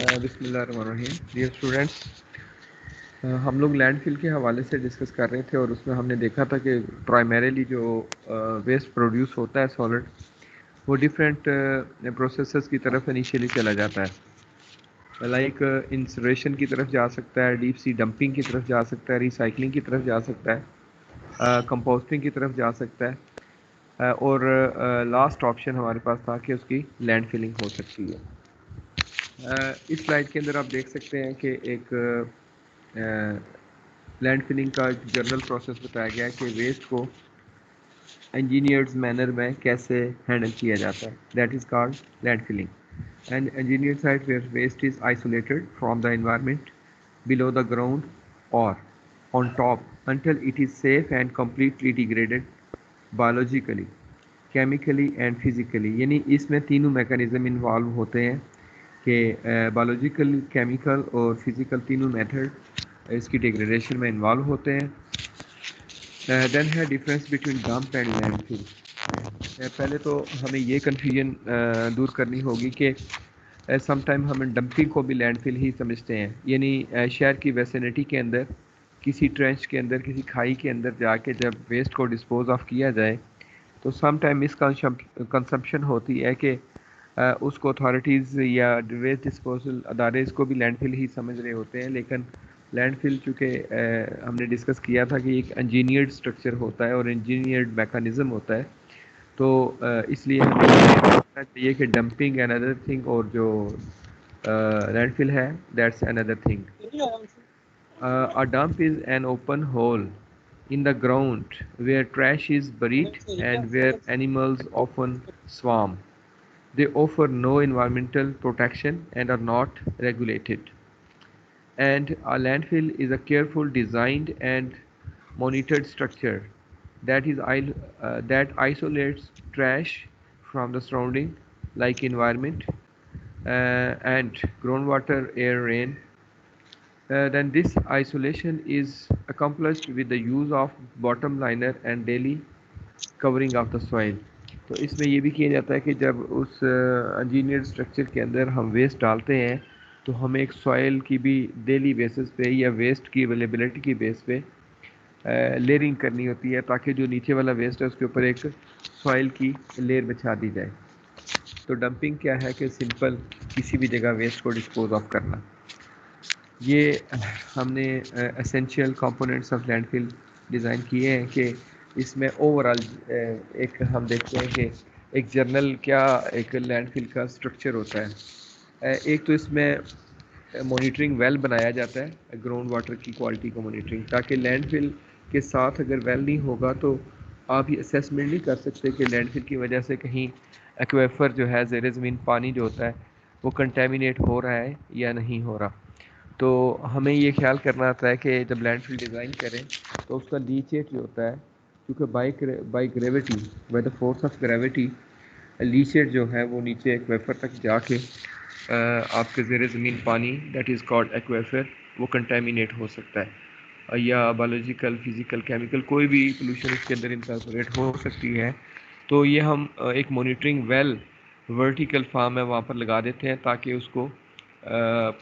بسم اللہ الرحمن الرحیم. ڈیئر اسٹوڈینٹس، ہم لوگ لینڈ فل کے حوالے سے ڈسکس کر رہے تھے اور اس میں ہم نے دیکھا تھا کہ پرائمریلی جو ویسٹ پروڈیوس ہوتا ہے سالڈ، وہ ڈفرینٹ پروسیسز کی طرف انیشیلی چلا جاتا ہے. لائک انسریشن کی طرف جا سکتا ہے، ڈیپ سی ڈمپنگ کی طرف جا سکتا ہے، ریسائکلنگ کی طرف جا سکتا ہے، کمپوسٹنگ کی طرف جا سکتا ہے، اور لاسٹ آپشن ہمارے پاس تھا کہ اس کی لینڈ فلنگ ہو سکتی ہے. اس سلائڈ کے اندر آپ دیکھ سکتے ہیں کہ ایک لینڈ فلنگ کا جنرل پروسیس بتایا گیا ہے کہ ویسٹ کو انجینئرڈ مینر میں کیسے ہینڈل کیا جاتا ہے. That is called landfilling. And engineer site where waste is isolated from the environment below the ground or on top until it is safe and completely degraded biologically, chemically and physically. یعنی اس میں تینوں mechanism involve ہوتے ہیں کہ biological, chemical اور physical تینوں method اس کی ڈیگریڈیشن میں انوالو ہوتے ہیں. دین ہے difference between dump and landfill. پہلے تو ہمیں یہ کنفیوژن دور کرنی ہوگی کہ سم ٹائم ہم ڈمپنگ کو بھی لینڈ فل ہی سمجھتے ہیں. یعنی شہر کی ویسینٹی کے اندر، کسی ٹرینچ کے اندر، کسی کھائی کے اندر جا کے جب ویسٹ کو ڈسپوز آف کیا جائے تو سم ٹائم اس کنسمپشن ہوتی ہے کہ اس کو اتھارٹیز یا ویسٹ ڈسپوزل ادارے اس کو بھی لینڈ فل ہی سمجھ رہے ہوتے ہیں. لیکن لینڈ فل چونکہ ہم نے ڈسکس کیا تھا کہ ایک انجینئرڈ اسٹرکچر ہوتا ہے اور انجینئرڈ میکانزم ہوتا ہے، تو اس لیے ہمیں سمجھنا چاہیے کہ ڈمپنگ این ادر تھنگ اور جو لینڈ فل ہے that's an other thing. A dump is an open hole in the ground where trash is buried and where animals often swarm. They offer no environmental protection and are not regulated. And a landfill is a careful designed and monitored structure that isolates trash from the surrounding, like environment and groundwater, air, rain. Then this isolation is accomplished with the use of bottom liner and daily covering of the soil. تو اس میں یہ بھی کیا جاتا ہے کہ جب اس انجینئر اسٹرکچر کے اندر ہم ویسٹ ڈالتے ہیں تو ہمیں ایک سوائل کی بھی ڈیلی بیسس پہ یا ویسٹ کی اویلیبلٹی کی بیس پہ لیئرنگ کرنی ہوتی ہے تاکہ جو نیچے والا ویسٹ ہے اس کے اوپر ایک سوائل کی لیئر بچھا دی جائے. تو ڈمپنگ کیا ہے کہ سمپل کسی بھی جگہ ویسٹ کو ڈسپوز آف کرنا. یہ ہم نے essential components of landfill design کیے ہیں کہ اس میں اوور آل ایک ہم دیکھتے ہیں کہ ایک جرنل کیا ایک لینڈ فل کا اسٹرکچر ہوتا ہے. ایک تو اس میں مانیٹرنگ ویل بنایا جاتا ہے گراؤنڈ واٹر کی کوالٹی کو مانیٹرنگ، تاکہ لینڈ فل کے ساتھ اگر ویل نہیں ہوگا تو آپ یہ اسیسمنٹ نہیں کر سکتے کہ لینڈ فل کی وجہ سے کہیں ایکویفر جو ہے زیر زمین پانی جو ہوتا ہے وہ کنٹامینیٹ ہو رہا ہے یا نہیں ہو رہا. تو ہمیں یہ خیال کرنا آتا ہے کہ جب لینڈ فل ڈیزائن کریں تو اس کا لیچیٹ جو ہوتا ہے، کیونکہ by gravity, by the force of gravity, leachate جو ہے وہ نیچے ایکویفر تک جا کے آپ کے زیر زمین پانی دیٹ از کالڈ ایکویفر وہ کنٹامینیٹ ہو سکتا ہے، یا بایولوجیکل، فزیکل، کیمیکل کوئی بھی پولوشن اس کے اندر انکارپوریٹ ہو سکتی ہے. تو یہ ہم ایک مانیٹرنگ ویل ورٹیکل فارم ہے وہاں پر لگا دیتے ہیں تاکہ اس کو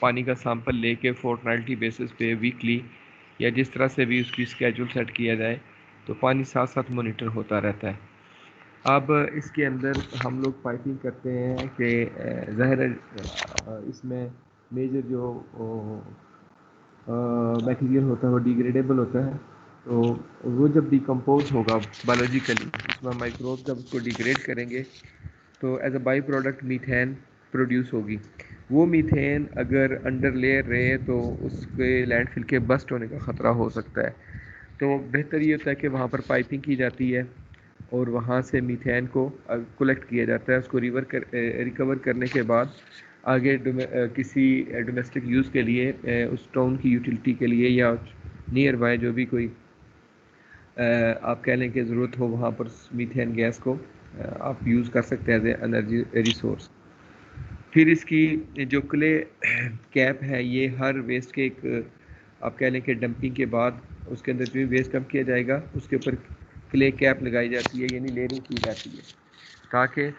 پانی کا سیمپل لے کے فورٹنائٹلی بیسس پہ، ویکلی یا جس طرح سے بھی اس کی اسکیجول سیٹ کیا جائے تو پانی ساتھ ساتھ مانیٹر ہوتا رہتا ہے. اب اس کے اندر ہم لوگ پائپنگ کرتے ہیں کہ ظاہر اس میں میجر جو میٹیریل ہوتا ہے وہ ڈیگریڈیبل ہوتا ہے، تو وہ جب ڈیکمپوز ہوگا بایولوجیکلی، اس میں مائکروب جب اس کو ڈیگریڈ کریں گے تو as a by product methane produce ہوگی. وہ میتھین اگر انڈر لیئر رہے تو اس کے لینڈ فل کے بسٹ ہونے کا خطرہ ہو سکتا ہے. تو بہتر یہ ہوتا ہے کہ وہاں پر پائپنگ کی جاتی ہے اور وہاں سے میتھین کو کلیکٹ کیا جاتا ہے. اس کو ریکور کرنے کے بعد آگے کسی ڈومیسٹک یوز کے لیے، اس ٹاؤن کی یوٹیلیٹی کے لیے یا نیئر بائی جو بھی کوئی آپ کہہ لیں کہ ضرورت ہو وہاں پر میتھین گیس کو آپ یوز کر سکتے ہیں ایز اے انرجی ریسورس. پھر اس کی جو کلے کیپ ہے یہ ہر ویسٹ کے ایک آپ کہہ لیں کہ ڈمپنگ کے بعد اس کے اندر جو بھی ویسٹ ڈمپ کیا جائے گا اس کے اوپر کلے کیپ لگائی جاتی ہے، یعنی لیئرنگ کی جاتی ہے تاکہ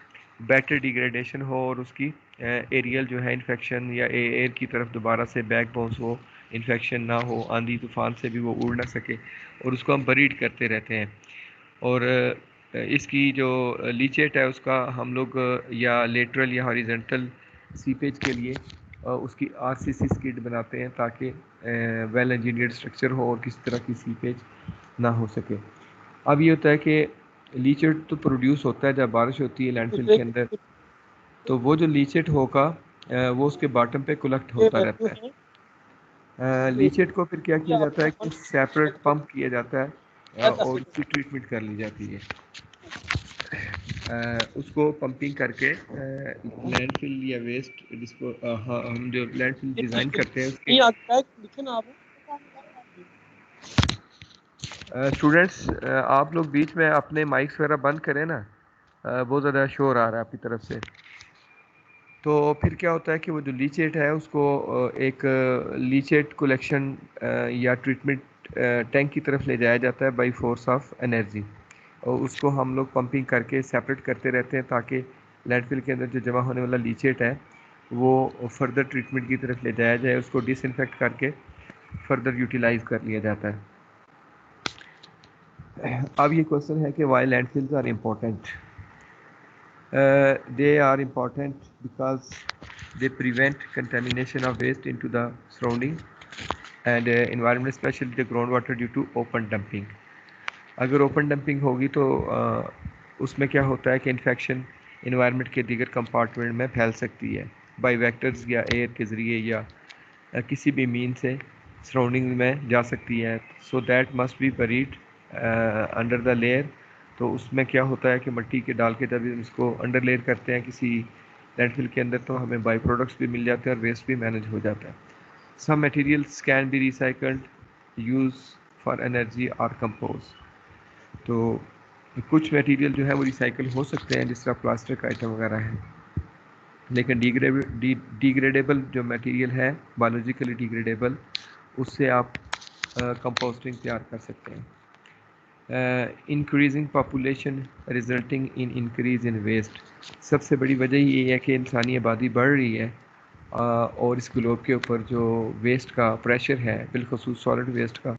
بیٹر ڈیگریڈیشن ہو اور اس کی ایریل جو ہے انفیکشن یا ایئر کی طرف دوبارہ سے بیک باؤنس ہو, انفیکشن نہ ہو, آندھی طوفان سے بھی وہ اڑ نہ سکے, اور اس کو ہم بریڈ کرتے رہتے ہیں. اور اس کی جو لیچیٹ ہے اس کا ہم لوگ یا لیٹرل یا ہاریزنٹل سیپیج کے لیے اس کی آر سی سی کٹ بناتے ہیں تاکہ ویل انجینئرڈ اسٹرکچر ہو اور کسی طرح کی سیپیج نہ ہو سکے. اب یہ ہوتا ہے کہ لیچیٹ تو پروڈیوس ہوتا ہے جب بارش ہوتی ہے لینڈ فل کے اندر, تو وہ جو لیچٹ ہوگا وہ اس کے باٹم پہ کلیکٹ ہوتا رہتا ہے. لیچٹ کو پھر کیا کیا جاتا ہے کہ سیپریٹ پمپ کیا جاتا ہے اور اس کی ٹریٹمنٹ کر لی جاتی ہے. اس کو پمپنگ کر کے لینڈ فل یا ویسٹ جس کو ہم جو لینڈ فل ڈیزائن کرتے ہیں اس کے اسٹوڈینٹس آپ لوگ بیچ میں اپنے مائکس وغیرہ بند کریں نا, بہت زیادہ شور آ رہا ہے آپ کی طرف سے. تو پھر کیا ہوتا ہے کہ وہ جو لیچیٹ ہے اس کو ایک لیچیٹ کلیکشن یا ٹریٹمنٹ ٹینک کی طرف لے جایا جاتا ہے بائی فورس آف انرجی, اور اس کو ہم لوگ پمپنگ کر کے سیپریٹ کرتے رہتے ہیں تاکہ لینڈ فل کے اندر جو جمع ہونے والا لیچیٹ ہے وہ فردر ٹریٹمنٹ کی طرف لے جایا جائے, اس کو ڈس انفیکٹ کر کے فردر یوٹیلائز کر لیا جاتا ہے. اب یہ کوشچن ہے کہ why landfills are important. They are important because they prevent contamination of waste into the surrounding and environment, especially the groundwater due to open dumping. اگر اوپن ڈمپنگ ہوگی تو اس میں کیا ہوتا ہے کہ انفیکشن انوائرمنٹ کے دیگر کمپارٹمنٹ میں پھیل سکتی ہے بائی ویکٹرز یا ایئر کے ذریعے یا کسی بھی مین سے سراؤنڈنگ میں جا سکتی ہے. So that must be buried under the layer. تو اس میں کیا ہوتا ہے کہ مٹی کے ڈال کے جب اس کو انڈر لیئر کرتے ہیں کسی لینڈ فل کے اندر تو ہمیں بائی پروڈکٹس بھی مل جاتے ہیں اور ویسٹ بھی مینیج ہو جاتا ہے. Some materials can be recycled, use for energy اور کمپوز. تو کچھ میٹیریل جو ہے وہ ریسائیکل ہو سکتے ہیں جس طرح پلاسٹک آئٹم وغیرہ ہیں, لیکن ڈیگریڈیبل جو میٹیریل ہے بایولوجیکلی ڈیگریڈیبل اس سے آپ کمپوسٹنگ تیار کر سکتے ہیں. Increasing population resulting in increase in waste. سب سے بڑی وجہ یہ ہے کہ انسانی آبادی بڑھ رہی ہے اور اس گلوب کے اوپر جو ویسٹ کا پریشر ہے بالخصوص سالڈ ویسٹ کا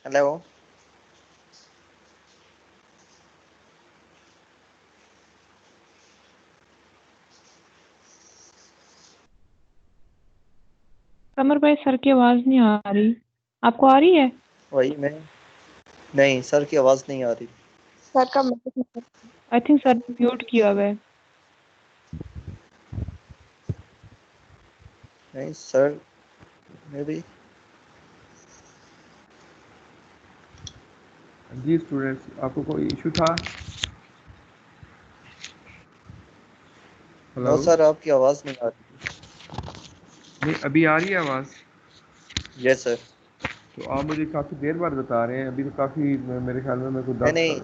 ہیلو قمر بھائی سر کی آواز نہیں آ رہی, آپ کو آ رہی ہے؟ وہی میں نہیں, سر کی آواز نہیں آ رہی. سر کا آئی تھنک سر نے میوٹ کیا ہوا ہے. نہیں سر میں بھی. جی اسٹوڈینٹس آپ کو کوئی ایشو تھا؟ نو ہلو, سر آپ کی آواز نہیں آ رہی. نہیں ابھی آ رہی ہے آواز؟ یس سر. تو آپ مجھے کافی دیر بعد بتا رہے ہیں, ابھی تو کافی میرے خیال میں کو نہیں 10 نہیں,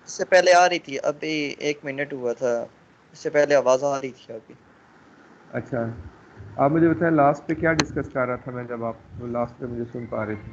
اس سے پہلے آ رہی تھی, ابھی 1 منٹ ہوا تھا, اس سے پہلے آواز آ رہی تھی ابھی. اچھا آپ مجھے بتائیں لاسٹ پہ کیا ڈسکس کر رہا تھا میں جب آپ لاسٹ پہ مجھے سن پا رہے تھے؟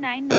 9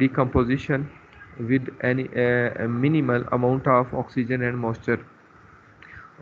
decomposition with any minimal amount of oxygen and moisture.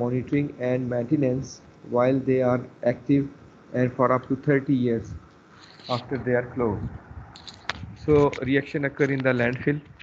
monitoring and maintenance while they are active and for up to 30 years after they are closed. So reaction occur in the landfill.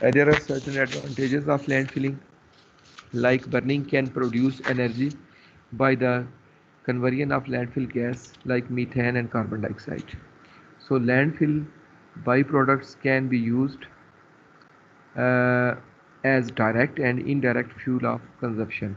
There are certain advantages of landfilling, like burning can produce energy by the conversion of landfill gas like methane and carbon dioxide. So landfill byproducts can be used uh, as direct and indirect fuel of consumption.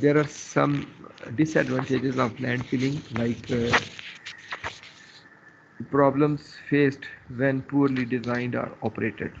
There are some disadvantages of landfilling, like problems faced when poorly designed or operated.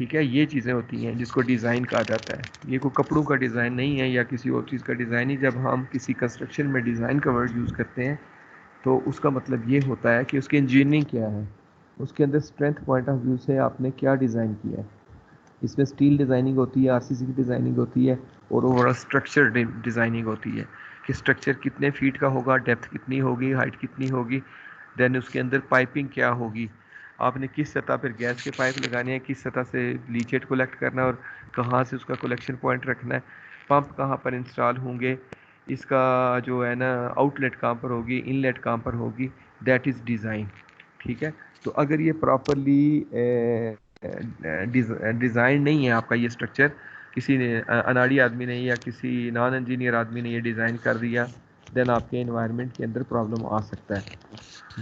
ٹھیک ہے. یہ چیزیں ہوتی ہیں جس کو design کہا جاتا ہے. یہ کوئی کپڑوں کا ڈیزائن نہیں ہے یا کسی اور چیز کا ڈیزائن ہی. جب ہم کسی کنسٹرکشن میں ڈیزائن کا ورڈ یوز کرتے ہیں تو اس کا مطلب یہ ہوتا ہے کہ اس کی انجینئرنگ کیا ہے, اس کے اندر اسٹرینتھ پوائنٹ آف ویو سے آپ نے کیا ڈیزائن کیا ہے. اس میں اسٹیل ڈیزائننگ ہوتی ہے, آر سی سی کی ڈیزائننگ ہوتی ہے, اور اوور آل اسٹرکچر ڈیزائننگ ہوتی ہے کہ اسٹرکچر کتنے فیٹ کا ہوگا, ڈیپتھ کتنی ہوگی, ہائٹ کتنی ہوگی, دین اس کے اندر پائپنگ کیا ہوگی, آپ نے کس سطح پر گیس کے پائپ لگانے ہیں, کس سطح سے لیچیٹ کلیکٹ کرنا ہے اور کہاں سے اس کا کلیکشن پوائنٹ رکھنا ہے, پمپ کہاں پر انسٹال ہوں گے, اس کا جو ہے نا آؤٹ لیٹ کہاں پر ہوگی, ان لیٹ کہاں پر ہوگی, دیٹ از ڈیزائن. ٹھیک ہے. تو اگر یہ پراپرلی ڈیزائن نہیں ہے آپ کا, یہ اسٹرکچر کسی نے اناڑی آدمی نے یا کسی نان انجینئر آدمی نے یہ ڈیزائن کر دیا, دین آپ کے انوائرمنٹ کے اندر پرابلم آ سکتا ہے.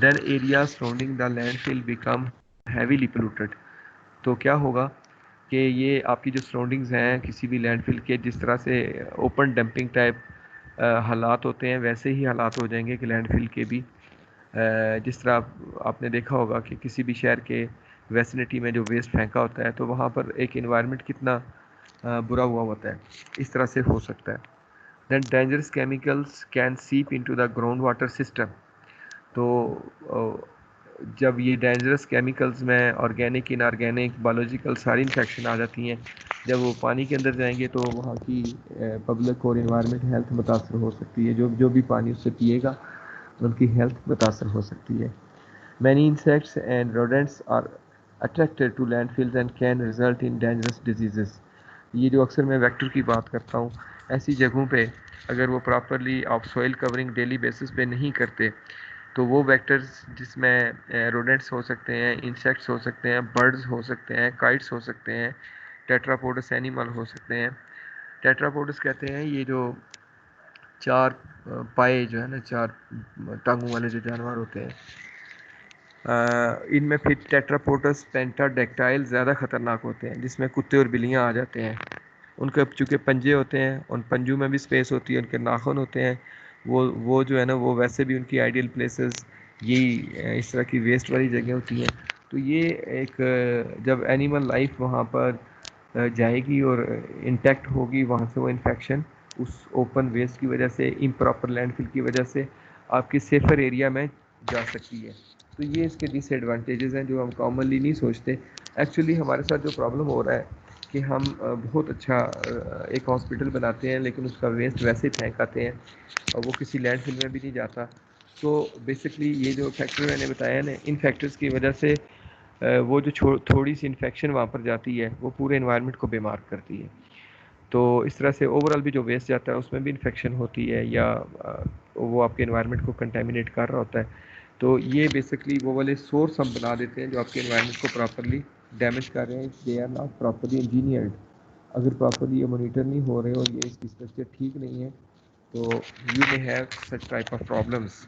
Then area surrounding the land full become heavily polluted. تو کیا ہوگا کہ یہ آپ کی جو سراؤنڈنگز ہیں کسی بھی لینڈ فل کے, جس طرح سے اوپن ڈمپنگ ٹائپ حالات ہوتے ہیں ویسے ہی حالات ہو جائیں گے کہ لینڈ فل کے بھی. جس طرح آپ نے دیکھا ہوگا کہ کسی بھی شہر کے ویسنٹی میں جو ویسٹ پھینکا ہوتا ہے تو وہاں پر ایک انوائرمنٹ کتنا برا ہوا ہوتا ہے, اس طرح سے ہو سکتا ہے. Then dangerous chemicals can seep into the ground water system. تو جب یہ ڈینجرس کیمیکلز میں آرگینک انآرگینک بایولوجیکل ساری انفیکشن آ جاتی ہیں, جب وہ پانی کے اندر جائیں گے تو وہاں کی پبلک اور انوائرمنٹ ہیلتھ متاثر ہو سکتی ہے. جو بھی پانی اس سے پیے گا ان کی ہیلتھ متاثر ہو سکتی ہے. Many insects and rodents are attracted to landfills and can result in dangerous diseases. یہ جو اکثر میں ویکٹر کی بات کرتا ہوں, ایسی جگہوں پہ اگر وہ پراپرلی آپ سوئل کورنگ ڈیلی بیسس پہ نہیں کرتے تو وہ ویکٹرز جس میں روڈنٹس ہو سکتے ہیں, انسیکٹس ہو سکتے ہیں, برڈز ہو سکتے ہیں, کائٹس ہو سکتے ہیں, ٹیٹراپوڈس اینیمل ہو سکتے ہیں. ٹیٹراپوڈس کہتے ہیں یہ جو چار پائے جو ہے نا, چار ٹانگوں والے جو جانور ہوتے ہیں, ان میں پھر ٹیٹراپوڈس پینٹا ڈیکٹائل زیادہ خطرناک ہوتے ہیں, جس میں کتے اور بلیاں آ جاتے ہیں. ان کے چونکہ پنجے ہوتے ہیں, ان پنجوں میں بھی سپیس ہوتی ہے, ان کے ناخن ہوتے ہیں, وہ جو ہے نا وہ ویسے بھی ان کی آئیڈیل پلیسز یہی اس طرح کی ویسٹ والی جگہیں ہوتی ہیں. تو یہ ایک جب اینیمل لائف وہاں پر جائے گی اور انٹیکٹ ہوگی, وہاں سے وہ انفیکشن اس اوپن ویسٹ کی وجہ سے, امپراپر لینڈ فل کی وجہ سے آپ کی سیفر ایریا میں جا سکتی ہے. تو یہ اس کے ڈس ایڈوانٹیجز ہیں جو ہم کامنلی نہیں سوچتے. ایکچولی ہمارے ساتھ جو پرابلم ہو رہا ہے کہ ہم بہت اچھا ایک ہاسپٹل بناتے ہیں لیکن اس کا ویسٹ ویسے ہی پھینک آتے ہیں اور وہ کسی لینڈ فل میں بھی نہیں جاتا. تو بیسکلی یہ جو فیکٹر میں نے بتایا نا, ان فیکٹرز کی وجہ سے وہ جو تھوڑی سی انفیکشن وہاں پر جاتی ہے وہ پورے انوائرمنٹ کو بیمار کرتی ہے. تو اس طرح سے اوور آل بھی جو ویسٹ جاتا ہے اس میں بھی انفیکشن ہوتی ہے یا وہ آپ کے انوائرمنٹ کو کنٹامینیٹ کر رہا ہوتا ہے. تو یہ بیسکلی وہ والے سورس ہم بنا دیتے ہیں جو آپ کے انوائرمنٹ کو پراپرلی ڈیمیج کر رہے ہیں. They are not properly engineered. اگر پراپرلی یہ مانیٹر نہیں ہو رہے اور یہ اس کی اسٹرکچر ٹھیک نہیں ہے تو you may have such type of problems.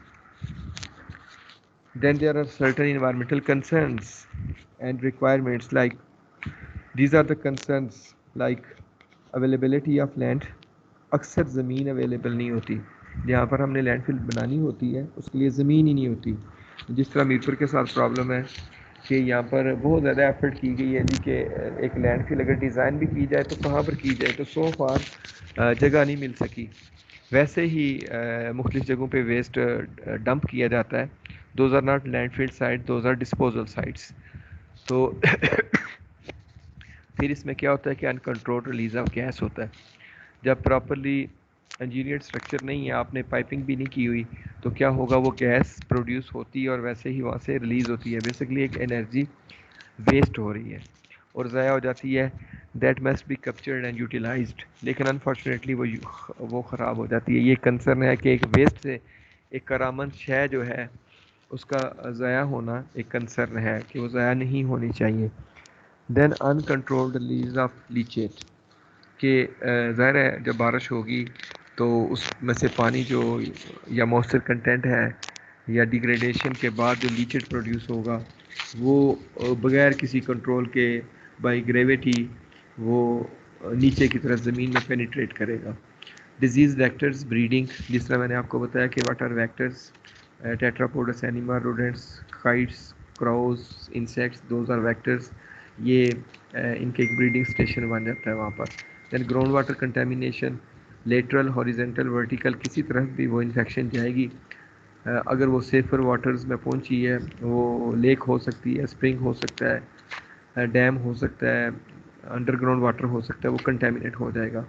Then there are certain environmental concerns and requirements, like these are the concerns like availability of land. اکثر زمین اویلیبل نہیں ہوتی. جہاں پر ہم نے لینڈ فل بنانی ہوتی ہے اس کے لیے زمین ہی نہیں ہوتی. جس طرح میرپور کے ساتھ پرابلم ہے کہ یہاں پر بہت زیادہ ایفرٹ کی گئی ہے جی کہ ایک لینڈ فل اگر ڈیزائن بھی کی جائے تو کہاں پر کی جائے, تو سو فار جگہ نہیں مل سکی. ویسے ہی مختلف جگہوں پہ ویسٹ ڈمپ کیا جاتا ہے. Those are not landfill site, those are disposal sites. تو پھر اس میں کیا ہوتا ہے کہ انکنٹرول ریلیز آف گیس ہوتا ہے. جب پراپرلی انجینئرڈ اسٹرکچر نہیں ہے, آپ نے پائپنگ بھی نہیں کی ہوئی, تو کیا ہوگا, وہ گیس پروڈیوس ہوتی ہے اور ویسے ہی وہاں سے ریلیز ہوتی ہے. بیسکلی ایک انرجی ویسٹ ہو رہی ہے اور ضائع ہو جاتی ہے. That must be captured and utilised. لیکن انفارچونیٹلی وہ خراب ہو جاتی ہے. یہ کنسرن ہے کہ ایک ویسٹ سے ایک کارآمد شے جو ہے اس کا ضائع ہونا ایک کنسرن ہے کہ وہ ضائع نہیں ہونی چاہیے. دین انکنٹرولڈ ریلیز آف لیچیٹ. کہ ظاہر ہے جب بارش ہوگی تو اس میں سے پانی جو یا موئسچر کنٹینٹ ہے یا ڈیگریڈیشن کے بعد جو لیچٹ پروڈیوس ہوگا وہ بغیر کسی کنٹرول کے بائی گریویٹی وہ نیچے کی طرف زمین میں پینیٹریٹ کرے گا. ڈیزیز ویکٹرز بریڈنگ, جس طرح میں نے آپ کو بتایا کہ what are vectors, tetrapods animal, rodents, kites, crows, insects, those are vectors. یہ ان کے ایک بریڈنگ اسٹیشن بن جاتا ہے وہاں پر. Then ground water contamination lateral horizontal vertical کسی طرف بھی وہ انفیکشن جائے گی. اگر وہ سیفر واٹرز میں پہنچی ہے وہ لیک ہو سکتی ہے, اسپرنگ ہو سکتا ہے, ڈیم ہو سکتا ہے, انڈر گراؤنڈ واٹر ہو سکتا ہے, وہ کنٹامینیٹ ہو جائے گا.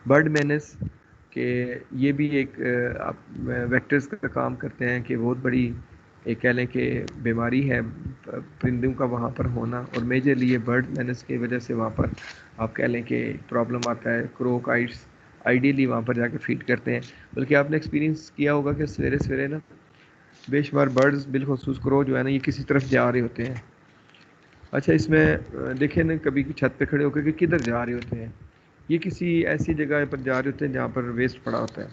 برڈ مینس کہ یہ بھی ایک ویکٹرز کا کام کرتے ہیں کہ بہت بڑی ایک کہہ لیں کہ بیماری ہے پرندوں کا وہاں پر ہونا, اور میجرلی یہ برڈ مینس کی وجہ سے وہاں پر آپ کہہ لیں کہ پرابلم آتا ہے. کروکائٹس آئیڈیلی وہاں پر جا کے فیڈ کرتے ہیں, بلکہ آپ نے ایکسپیرینس کیا ہوگا کہ سویرے سویرے نا بے شمار برڈز بالخصوص کرو جو ہے نا یہ کسی طرف جا رہے ہوتے ہیں. اچھا اس میں دیکھیں نا کبھی چھت پہ کھڑے ہو کے کہ کدھر جا رہے ہوتے ہیں, یہ کسی ایسی جگہ پر جا رہے ہوتے ہیں جہاں پر ویسٹ پڑا ہوتا ہے.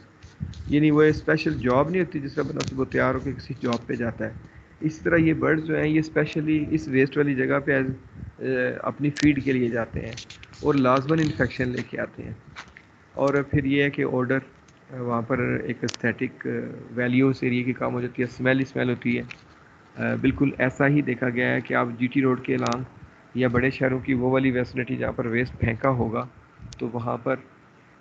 یعنی وہ اسپیشل جاب نہیں ہوتی جس طرح بندہ صبح تیار ہو کے کسی جاب پہ جاتا ہے, اس طرح یہ برڈز جو ہیں یہ اسپیشلی اس ویسٹ والی جگہ پہ اپنی فیڈ کے لیے جاتے ہیں اور لازماً انفیکشن لے کے آتے ہیں. اور پھر یہ ہے کہ آڈر وہاں پر ایک استھیٹک ویلیو اس ایریے کی کام ہو جاتی ہے, اسمیل ہوتی ہے. بالکل ایسا ہی دیکھا گیا ہے کہ آپ جی ٹی روڈ کے الانگ یا بڑے شہروں کی وہ والی ویسنٹی جہاں پر ویسٹ پھینکا ہوگا تو وہاں پر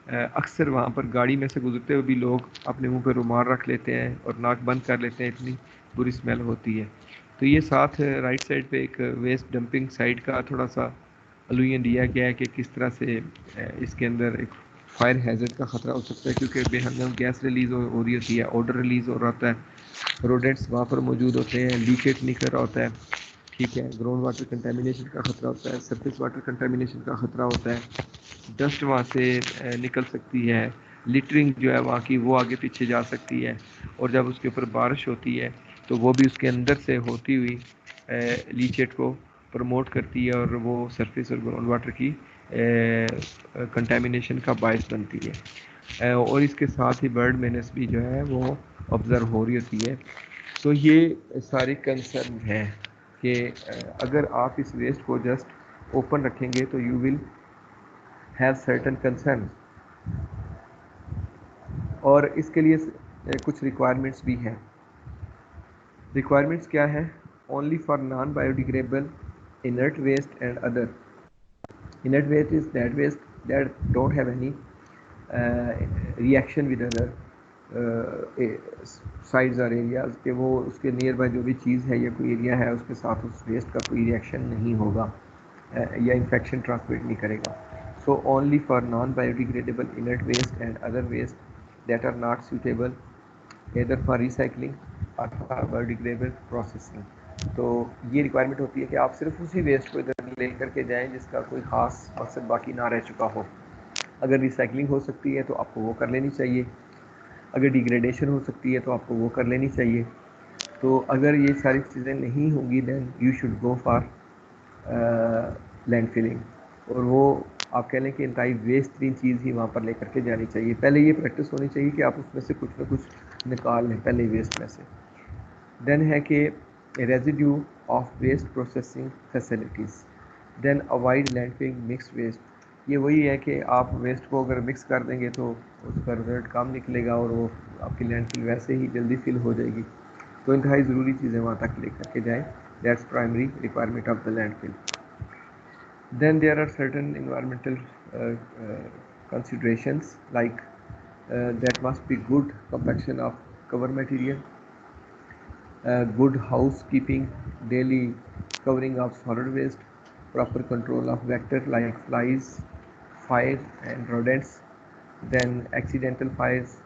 اکثر وہاں پر گاڑی میں سے گزرتے ہوئے بھی لوگ اپنے منہ پہ رومال رکھ لیتے ہیں اور ناک بند کر لیتے ہیں, اتنی بری اسمیل ہوتی ہے. تو یہ ساتھ رائٹ سائڈ پہ ایک ویسٹ ڈمپنگ سائٹ کا تھوڑا سا الوژن دیا گیا ہے کہ کس طرح سے اس کے اندر ایک فائر ہیزرڈ کا خطرہ ہو سکتا ہے, کیونکہ بے ہنگام گیس ریلیز ہو رہی ہوتی ہے, آڈر ریلیز ہو رہا ہوتا ہے, روڈنٹس وہاں پر موجود ہوتے ہیں, لیکیج نکل رہا ہوتا ہے. ٹھیک ہے, گراؤنڈ واٹر کنٹامینیشن کا خطرہ ہوتا ہے, سرفیس واٹر کنٹامینیشن کا خطرہ ہوتا ہے, ڈسٹ وہاں سے نکل سکتی ہے, لٹرنگ جو ہے وہاں کی وہ آگے پیچھے جا سکتی ہے, اور جب اس کے اوپر بارش ہوتی ہے تو وہ بھی اس کے اندر سے ہوتی ہوئی لیچیٹ کو پروموٹ کرتی ہے اور وہ سرفیس اور گراؤنڈ واٹر کی کنٹامینیشن کا باعث بنتی ہے. اور اس کے ساتھ ہی برڈ مینس بھی جو ہے وہ آبزرو ہو رہی ہوتی ہے. تو یہ ساری کنسرن ہے کہ اگر آپ اس ویسٹ کو جسٹ اوپن رکھیں گے تو you will have certain concern, اور اس کے لیے کچھ ریکوائرمنٹس بھی ہیں. ریکوائرمنٹس کیا ہے؟ Only for non bio degradable inert waste and other. Inert waste is that waste that don't have any reaction with other sides اور ایریاز, کہ وہ اس کے نیئر بائی جو بھی چیز ہے یا کوئی ایریا ہے اس کے ساتھ اس ویسٹ کا کوئی ریئیکشن نہیں ہوگا یا انفیکشن ٹرانسمٹ نہیں کرے گا. So only for non biodegradable inert waste and other waste that are not suitable either for recycling or for biodegradable processing. تو یہ ریکوائرمنٹ ہوتی ہے کہ آپ صرف اسی ویسٹ کو ادھر لے کر کے جائیں جس کا کوئی خاص مقصد باقی نہ رہ چکا ہو. اگر ریسائکلنگ ہو سکتی ہے تو آپ کو وہ کر لینی چاہیے, اگر ڈیگریڈیشن ہو سکتی ہے تو آپ کو وہ کر لینی چاہیے. تو اگر یہ ساری چیزیں نہیں ہوں گی then you should go for landfilling, اور وہ آپ کہہ لیں کہ انتہائی ویسٹ ترین چیز ہی وہاں پر لے کر کے جانی چاہیے. پہلے یہ پریکٹس ہونی چاہیے کہ آپ اس میں سے کچھ نہ کچھ نکال لیں پہلے ویسٹ میں سے. دین ہے کہ residue of waste processing facilities, then avoid landfilling mix waste. یہ وہی ہے کہ آپ ویسٹ کو اگر مکس کر دیں گے تو اس کا رزلٹ کم نکلے گا اور وہ آپ کی لینڈ فل ویسے ہی جلدی فل ہو جائے گی. تو انتہائی ضروری چیزیں وہاں تک لے کر کے جائیں, that's primary requirement of the landfill. Then there are certain environmental considerations like that must be good compaction of cover material, good housekeeping, daily covering of solid waste, proper control of vector like flies, fire and rodents, then accidental fires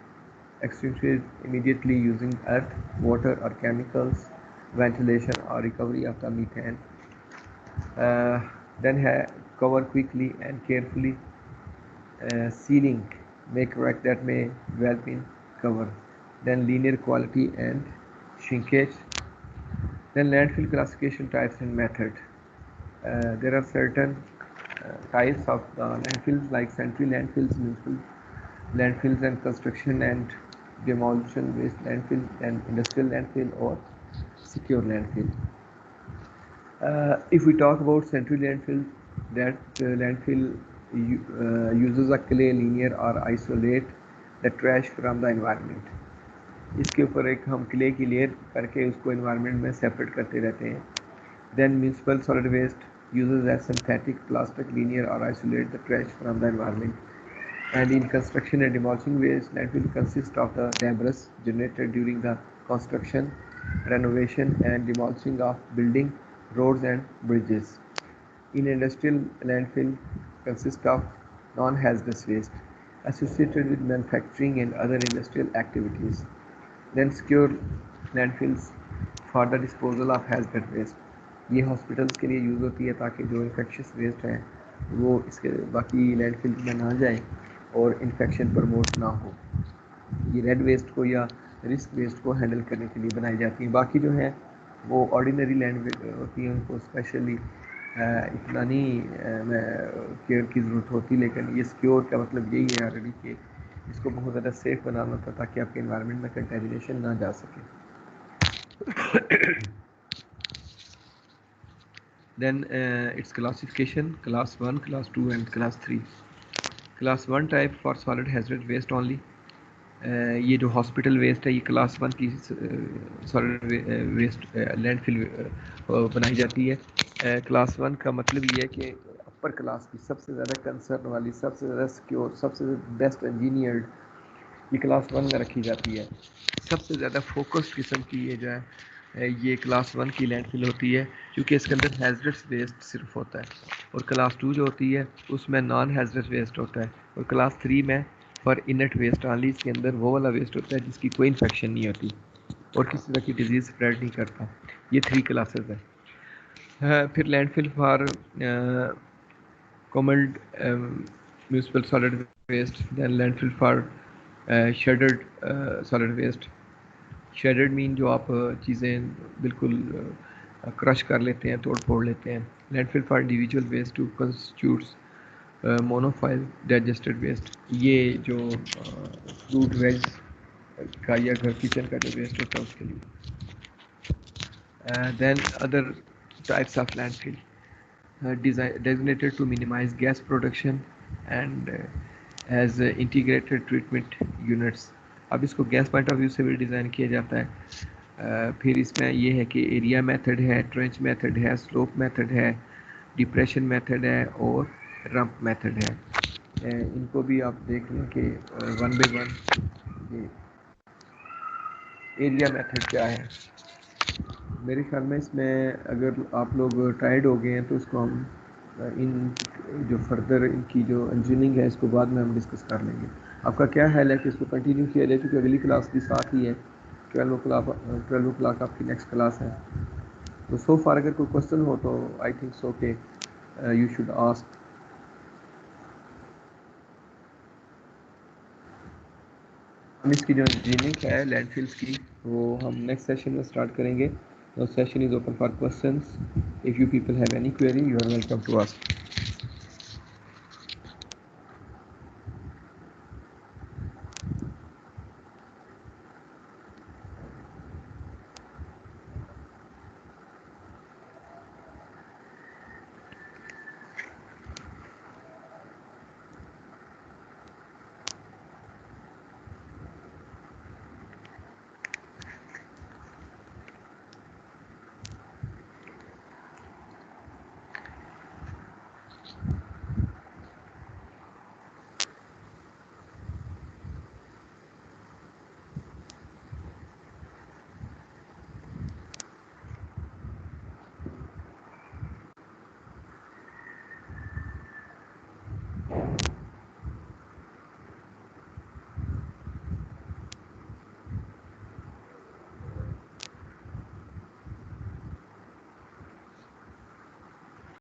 extinguished immediately using earth, water or chemicals, ventilation or recovery of the methane. Then cover quickly and carefully, sealing may correct that may well be cover. Then linear quality and shrinkage. Then landfill classification types and method. There are certain types of landfills like sanitary landfills, municipal landfills and construction and demolition waste landfill, and industrial landfill or secure landfill. If we talk about central landfill, that landfill uses a clay linear or isolate the trash from the environment. اس کے اوپر ایک ہم clay کی layer کر کے اس کو environment میں separate کرتے رہتے ہیں. Then municipal solid waste uses a synthetic plastic linear or isolate the trash from the environment. And in construction and demolishing waste, landfill consists of the debris generated during the construction, renovation, and demolishing of building, roads, and bridges. In industrial, landfill consists of non-hazardous waste associated with manufacturing and other industrial activities. Then secure landfills for the disposal of hazardous waste. یہ hospitals کے لیے use ہوتی ہے تاکہ جو infectious waste ہیں وہ اس کے باقی لینڈ فل میں نہ جائیں اور انفیکشن پروموٹ نہ ہو. یہ ریڈ ویسٹ کو یا رسک ویسٹ کو ہینڈل کرنے کے لیے بنائی جاتی ہیں. باقی جو ہیں وہ آرڈینری لینڈ ہوتی ہیں, ان کو اسپیشلی اتنا نہیں کیئر کی ضرورت ہوتی, لیکن یہ سیکیور کا مطلب یہی ہے آلریڈی کہ اس کو بہت زیادہ سیف بنانا ہوتا تاکہ آپ کے انوائرمنٹ میں کنٹامینیشن نہ جا سکے. Then its classification: class 1, class 2 and class 3. Class 1 type for solid hazardous waste only. یہ جو ہاسپٹل ویسٹ ہے یہ کلاس 1 کی سالڈ ویسٹ لینڈ فل بنائی جاتی ہے. کلاس 1 کا مطلب یہ ہے کہ اپر کلاس کی سب سے زیادہ کنسرن والی, سب سے زیادہ سیکیور, سب سے بیسٹ انجینئرڈ یہ کلاس 1 میں رکھی جاتی ہے. سب سے زیادہ فوکسڈ قسم کی یہ جو ہے یہ کلاس 1 کی لینڈ فل ہوتی ہے کیونکہ اس کے اندر ہیزرڈس ویسٹ صرف ہوتا ہے. اور کلاس 2 جو ہوتی ہے اس میں نان ہیزرڈس ویسٹ ہوتا ہے. اور کلاس 3 میں فار انٹ ویسٹ آنلی, اس کے اندر وہ والا ویسٹ ہوتا ہے جس کی کوئی انفیکشن نہیں ہوتی اور کسی طرح کی ڈیزیز اسپریڈ نہیں کرتا. یہ 3 کلاسز ہیں. پھر landfill for commingled municipal solid waste. Then landfill for shredded solid waste. Shredded مین جو آپ چیزیں بالکل کرش کر لیتے ہیں, توڑ پھوڑ لیتے ہیں. Landfill for individual waste to constituents monofill digested waste. یہ جو فروٹ ویج کا یا گھر کچن کا جو ویسٹ ہوتا ہے اس کے لیے. Then other types of landfill designated to minimize gas production and as integrated treatment units. اب اس کو گیس پوائنٹ آف ویو سے بھی ڈیزائن کیا جاتا ہے. پھر اس میں یہ ہے کہ ایریا میتھڈ ہے, ٹرنچ میتھڈ ہے, سلوپ میتھڈ ہے, ڈپریشن میتھڈ ہے اور رمپ میتھڈ ہے. ان کو بھی آپ دیکھ لیں کہ ون بائی ون یہ ایریا میتھڈ کیا ہے. میرے خیال میں اس میں اگر آپ لوگ ٹائرڈ ہو گئے ہیں تو اس کو ہم ان جو فردر ان کی جو انجینئرنگ ہے اس کو بعد میں ہم ڈسکس کر لیں گے. آپ کا کیا خیال ہے کہ اس کو کنٹینیو کیا جائے کیونکہ اگلی کلاس بھی ساتھ ہی ہے, 12 آپ کی نیکسٹ کلاس ہے. تو سو فار اگر کوئی کوشچن ہو تو آئی تھنک سو کہ یو شوڈ آسک. ہم اس کی جو انجینئرنگ ہے لینڈ فلس کی وہ ہم نیکسٹ سیشن میں اسٹارٹ کریں گے. The session is open for questions. If you people have any query, you are welcome to ask.